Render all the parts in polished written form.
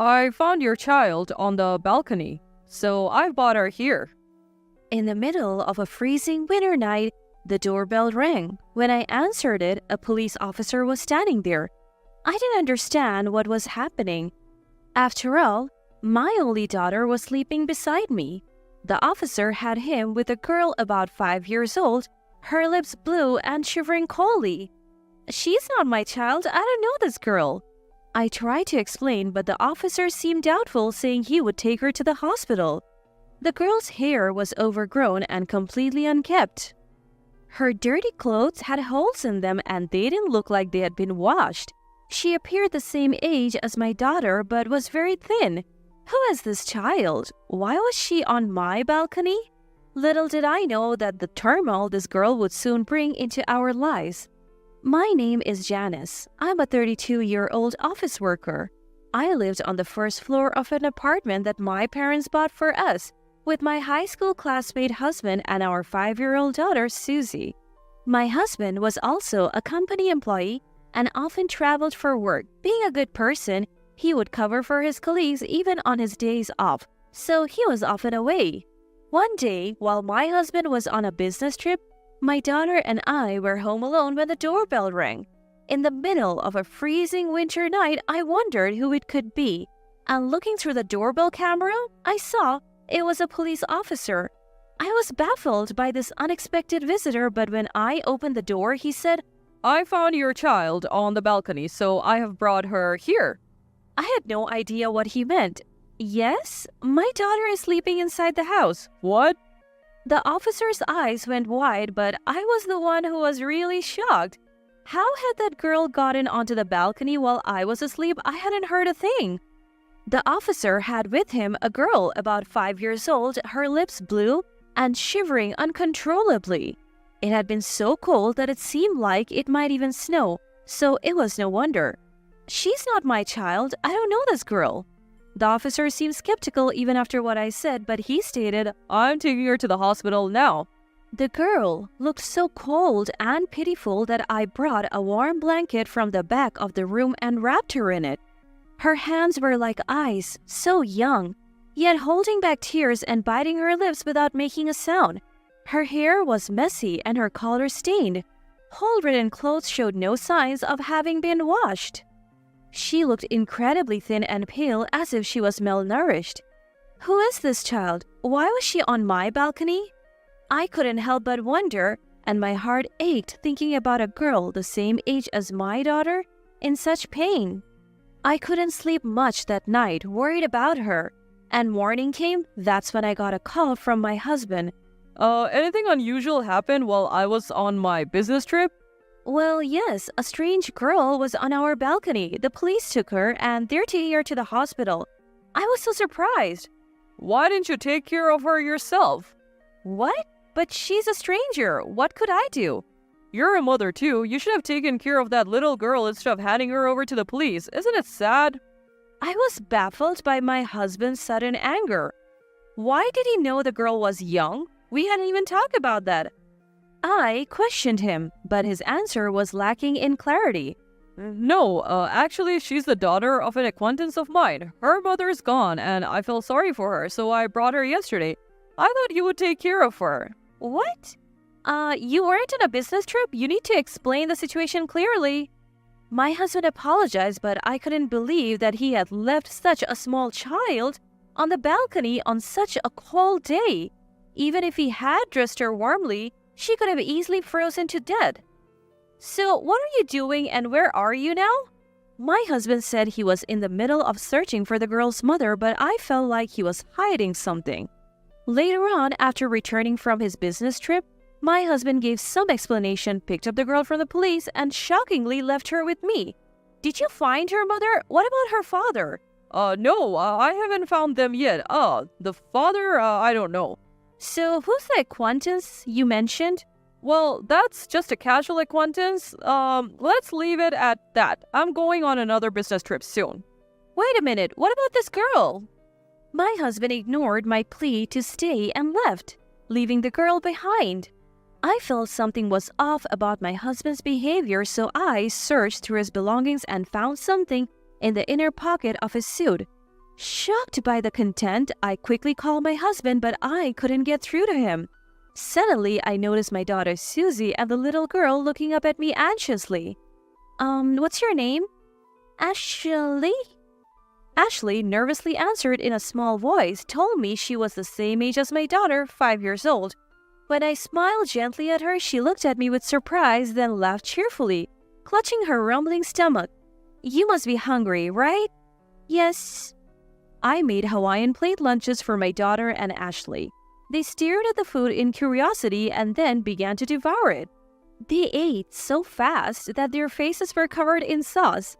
I found your child on the balcony, so I brought her here. In the middle of a freezing winter night, the doorbell rang. When I answered it, a police officer was standing there. I didn't understand what was happening. After all, my only daughter was sleeping beside me. The officer had him with a girl about 5 years old, her lips blue and shivering coldly. "She's not my child. I don't know this girl." I tried to explain, but the officer seemed doubtful, saying he would take her to the hospital. The girl's hair was overgrown and completely unkempt. Her dirty clothes had holes in them and they didn't look like they had been washed. She appeared the same age as my daughter but was very thin. Who is this child? Why was she on my balcony? Little did I know that the turmoil this girl would soon bring into our lives. My name is Janice. I'm a 32-year-old office worker. I lived on the first floor of an apartment that my parents bought for us, with my high school classmate husband and our 5-year-old daughter, Susie. My husband was also a company employee and often traveled for work. Being a good person, he would cover for his colleagues even on his days off, so he was often away. One day, while my husband was on a business trip, my daughter and I were home alone when the doorbell rang. In the middle of a freezing winter night, I wondered who it could be, and looking through the doorbell camera, I saw it was a police officer. I was baffled by this unexpected visitor, but when I opened the door, he said, I found your child on the balcony, so I have brought her here. I had no idea what he meant. Yes, my daughter is sleeping inside the house. What? The officer's eyes went wide, but I was the one who was really shocked. How had that girl gotten onto the balcony while I was asleep? I hadn't heard a thing. The officer had with him a girl about 5 years old, her lips blue and shivering uncontrollably. It had been so cold that it seemed like it might even snow, so it was no wonder. She's not my child. I don't know this girl. The officer seemed skeptical even after what I said, but he stated, I'm taking her to the hospital now. The girl looked so cold and pitiful that I brought a warm blanket from the back of the room and wrapped her in it. Her hands were like ice, so young, yet holding back tears and biting her lips without making a sound. Her hair was messy and her collar stained. Hole-ridden clothes showed no signs of having been washed. She looked incredibly thin and pale, as if she was malnourished. Who is this child? Why was she on my balcony? I couldn't help but wonder, and my heart ached thinking about a girl the same age as my daughter in such pain. I couldn't sleep much that night, worried about her. And morning came, that's when I got a call from my husband. Anything unusual happened while I was on my business trip? Well, yes, a strange girl was on our balcony. The police took her and they're taking her to the hospital. I was so surprised. Why didn't you take care of her yourself? What? But she's a stranger. What could I do? You're a mother too. You should have taken care of that little girl instead of handing her over to the police. Isn't it sad? I was baffled by my husband's sudden anger. Why did he know the girl was young? We hadn't even talked about that. I questioned him, but his answer was lacking in clarity. No, actually, she's the daughter of an acquaintance of mine. Her mother's gone, and I feel sorry for her, so I brought her yesterday. I thought you would take care of her. What? You weren't on a business trip? You need to explain the situation clearly. My husband apologized, but I couldn't believe that he had left such a small child on the balcony on such a cold day. Even if he had dressed her warmly, she could have easily frozen to death. So, what are you doing and where are you now? My husband said he was in the middle of searching for the girl's mother, but I felt like he was hiding something. Later on, after returning from his business trip, my husband gave some explanation, picked up the girl from the police, and shockingly left her with me. Did you find her mother? What about her father? No, I haven't found them yet. The father, I don't know. So, who's the acquaintance you mentioned? Well, that's just a casual acquaintance. Let's leave it at that. I'm going on another business trip soon. Wait a minute, what about this girl? My husband ignored my plea to stay and left, leaving the girl behind. I felt something was off about my husband's behavior, so I searched through his belongings and found something in the inner pocket of his suit. Shocked by the content, I quickly called my husband, but I couldn't get through to him. Suddenly, I noticed my daughter Susie and the little girl looking up at me anxiously. What's your name? Ashley? Ashley nervously answered in a small voice, told me she was the same age as my daughter, 5 years old. When I smiled gently at her, she looked at me with surprise, then laughed cheerfully, clutching her rumbling stomach. You must be hungry, right? Yes. I made Hawaiian plate lunches for my daughter and Ashley. They stared at the food in curiosity and then began to devour it. They ate so fast that their faces were covered in sauce.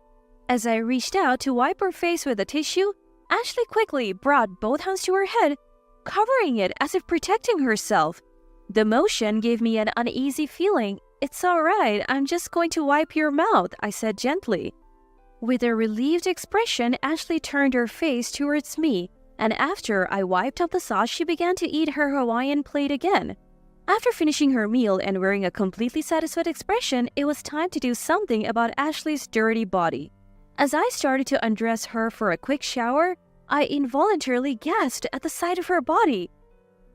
As I reached out to wipe her face with a tissue, Ashley quickly brought both hands to her head, covering it as if protecting herself. The motion gave me an uneasy feeling. It's all right, I'm just going to wipe your mouth, I said gently. With a relieved expression, Ashley turned her face towards me, and after I wiped up the sauce, she began to eat her Hawaiian plate again. After finishing her meal and wearing a completely satisfied expression, it was time to do something about Ashley's dirty body. As I started to undress her for a quick shower, I involuntarily gasped at the sight of her body.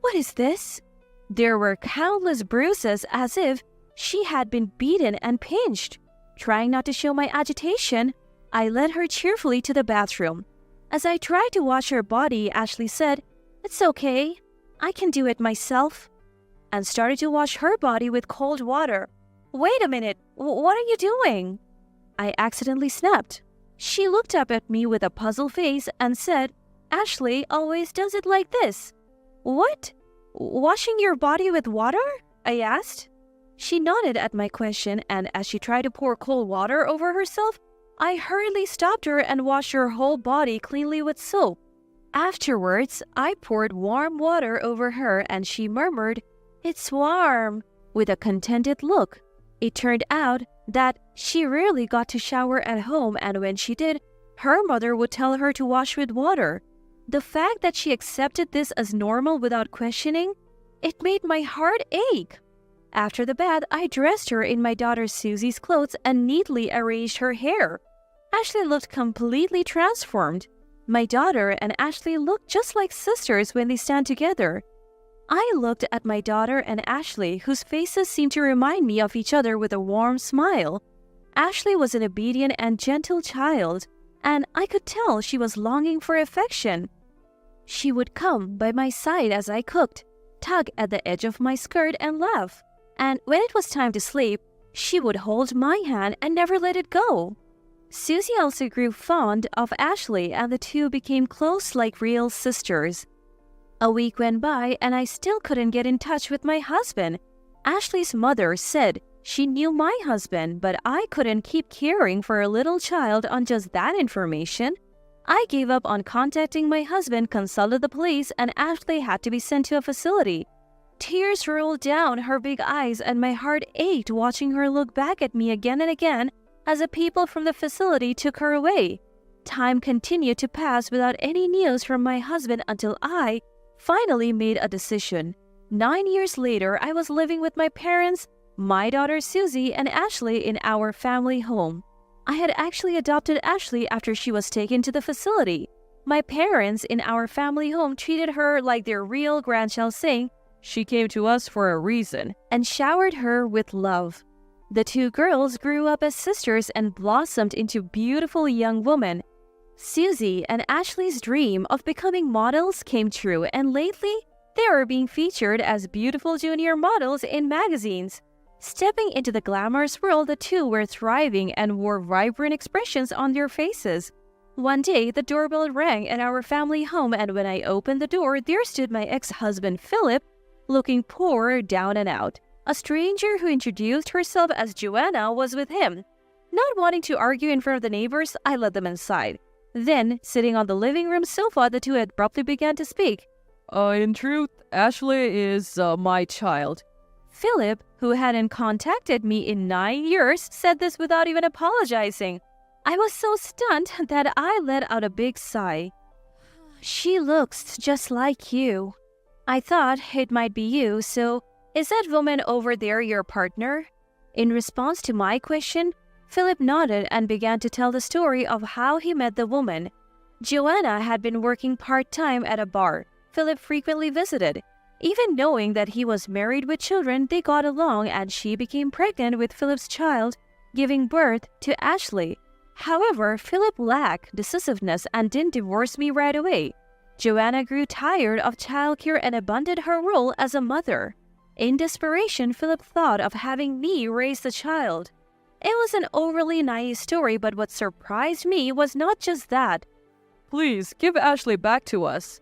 What is this? There were countless bruises as if she had been beaten and pinched. Trying not to show my agitation, I led her cheerfully to the bathroom. As I tried to wash her body, Ashley said, "It's okay, I can do it myself," and started to wash her body with cold water. Wait a minute, what are you doing? I accidentally snapped. She looked up at me with a puzzled face and said, Ashley always does it like this. What? Washing your body with water? I asked. She nodded at my question, and as she tried to pour cold water over herself, I hurriedly stopped her and washed her whole body cleanly with soap. Afterwards, I poured warm water over her and she murmured, "It's warm," with a contented look. It turned out that she rarely got to shower at home, and when she did, her mother would tell her to wash with water. The fact that she accepted this as normal without questioning, it made my heart ache. After the bath, I dressed her in my daughter Susie's clothes and neatly arranged her hair. Ashley looked completely transformed. My daughter and Ashley looked just like sisters when they stand together. I looked at my daughter and Ashley, whose faces seemed to remind me of each other with a warm smile. Ashley was an obedient and gentle child, and I could tell she was longing for affection. She would come by my side as I cooked, tug at the edge of my skirt and laugh. And when it was time to sleep, she would hold my hand and never let it go. Susie also grew fond of Ashley, and the two became close like real sisters. A week went by and I still couldn't get in touch with my husband. Ashley's mother said she knew my husband, but I couldn't keep caring for a little child on just that information. I gave up on contacting my husband, consulted the police, and Ashley had to be sent to a facility. Tears rolled down her big eyes and my heart ached watching her look back at me again and again as the people from the facility took her away. Time continued to pass without any news from my husband until I finally made a decision. 9 years later, I was living with my parents, my daughter Susie, and Ashley in our family home. I had actually adopted Ashley after she was taken to the facility. My parents in our family home treated her like their real grandchild, saying, "She came to us for a reason," and showered her with love. The two girls grew up as sisters and blossomed into beautiful young women. Susie and Ashley's dream of becoming models came true, and lately, they are being featured as beautiful junior models in magazines. Stepping into the glamorous world, the two were thriving and wore vibrant expressions on their faces. One day, the doorbell rang at our family home, and when I opened the door, there stood my ex-husband Philip, looking poor, down and out. A stranger who introduced herself as Joanna was with him. Not wanting to argue in front of the neighbors, I led them inside. Then, sitting on the living room sofa, the two abruptly began to speak. In truth, Ashley is my child." Philip, who hadn't contacted me in 9 years, said this without even apologizing. I was so stunned that I let out a big sigh. "She looks just like you. I thought it might be you, so is that woman over there your partner?" In response to my question, Philip nodded and began to tell the story of how he met the woman. Joanna had been working part-time at a bar Philip frequently visited. Even knowing that he was married with children, they got along and she became pregnant with Philip's child, giving birth to Ashley. However, Philip lacked decisiveness and didn't divorce me right away. Joanna grew tired of childcare and abandoned her role as a mother. In desperation, Philip thought of having me raise the child. It was an overly naive story, but what surprised me was not just that. Please, give Ashley back to us.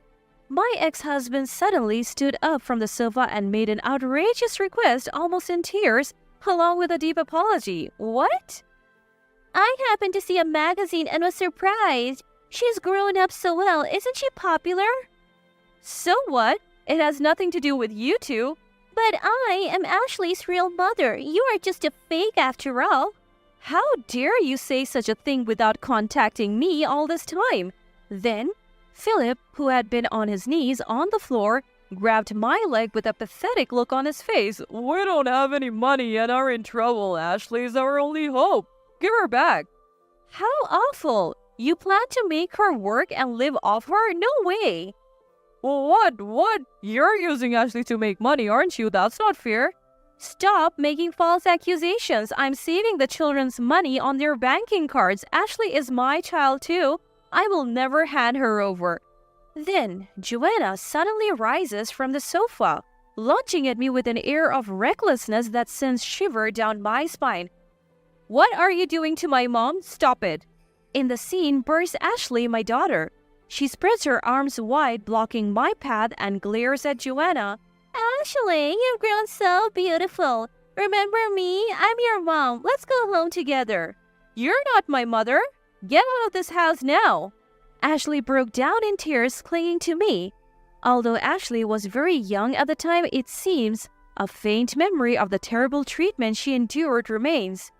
My ex-husband suddenly stood up from the sofa and made an outrageous request, almost in tears, along with a deep apology. What? I happened to see a magazine and was surprised. She's grown up so well. Isn't she popular? So what? It has nothing to do with you two. But I am Ashley's real mother. You are just a fake after all. How dare you say such a thing without contacting me all this time? Then, Philip, who had been on his knees on the floor, grabbed my leg with a pathetic look on his face. We don't have any money and are in trouble. Ashley's our only hope. Give her back. How awful! You plan to make her work and live off her? No way! Well, what? You're using Ashley to make money, aren't you? That's not fair. Stop making false accusations. I'm saving the children's money on their banking cards. Ashley is my child too. I will never hand her over. Then, Joanna suddenly rises from the sofa, lunging at me with an air of recklessness that sends shiver down my spine. What are you doing to my mom? Stop it. In the scene bursts Ashley, my daughter. She spreads her arms wide, blocking my path, and glares at Joanna. Ashley, you've grown so beautiful. Remember me? I'm your mom. Let's go home together. You're not my mother. Get out of this house now. Ashley broke down in tears, clinging to me. Although Ashley was very young at the time, it seems a faint memory of the terrible treatment she endured remains.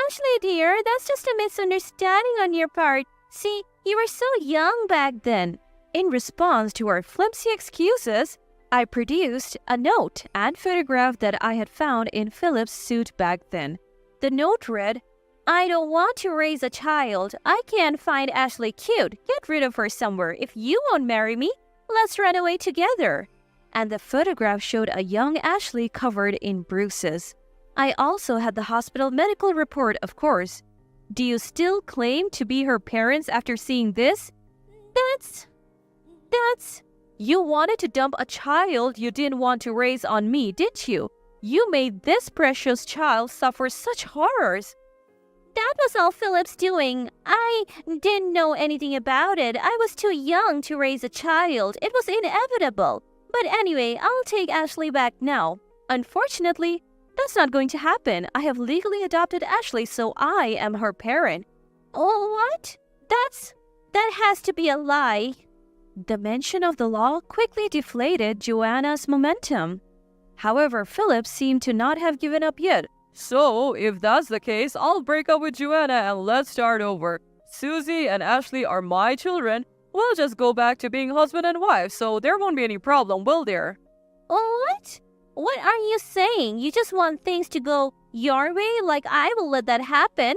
Ashley, dear, that's just a misunderstanding on your part. See, you were so young back then. In response to her flimsy excuses, I produced a note and photograph that I had found in Philip's suit back then. The note read, I don't want to raise a child. I can't find Ashley cute. Get rid of her somewhere. If you won't marry me, let's run away together. And the photograph showed a young Ashley covered in bruises. I also had the hospital medical report, of course. Do you still claim to be her parents after seeing this? That's... You wanted to dump a child you didn't want to raise on me, didn't you? You made this precious child suffer such horrors. That was all Philip's doing. I didn't know anything about it. I was too young to raise a child. It was inevitable. But anyway, I'll take Ashley back now. Unfortunately, that's not going to happen. I have legally adopted Ashley, so I am her parent. Oh, what? That has to be a lie. The mention of the law quickly deflated Joanna's momentum. However, Philip seemed to not have given up yet. So, if that's the case, I'll break up with Joanna and let's start over. Susie and Ashley are my children. We'll just go back to being husband and wife, so there won't be any problem, will there? What? What are you saying? You just want things to go your way? Like I will let that happen?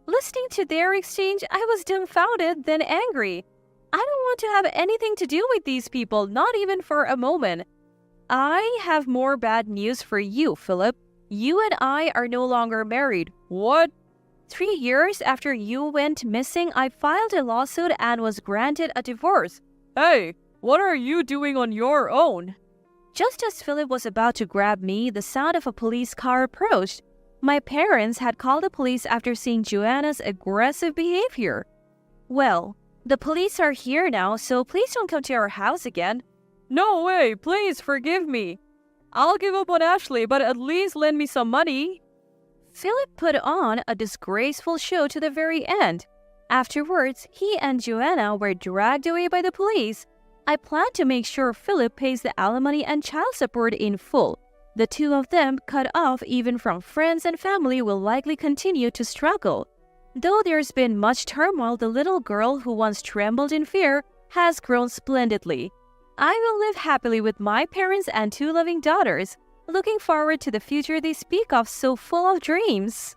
Listening to their exchange, I was dumbfounded, then angry. I don't want to have anything to do with these people, not even for a moment. I have more bad news for you, Philip. You and I are no longer married. What? 3 years after you went missing, I filed a lawsuit and was granted a divorce. Hey, what are you doing on your own? Just as Philip was about to grab me, the sound of a police car approached. My parents had called the police after seeing Joanna's aggressive behavior. Well, the police are here now, so please don't come to our house again. No way, please forgive me. I'll give up on Ashley, but at least lend me some money. Philip put on a disgraceful show to the very end. Afterwards, he and Joanna were dragged away by the police. I plan to make sure Philip pays the alimony and child support in full. The two of them, cut off even from friends and family, will likely continue to struggle. Though there's been much turmoil, the little girl who once trembled in fear has grown splendidly. I will live happily with my parents and 2 loving daughters, looking forward to the future they speak of so full of dreams.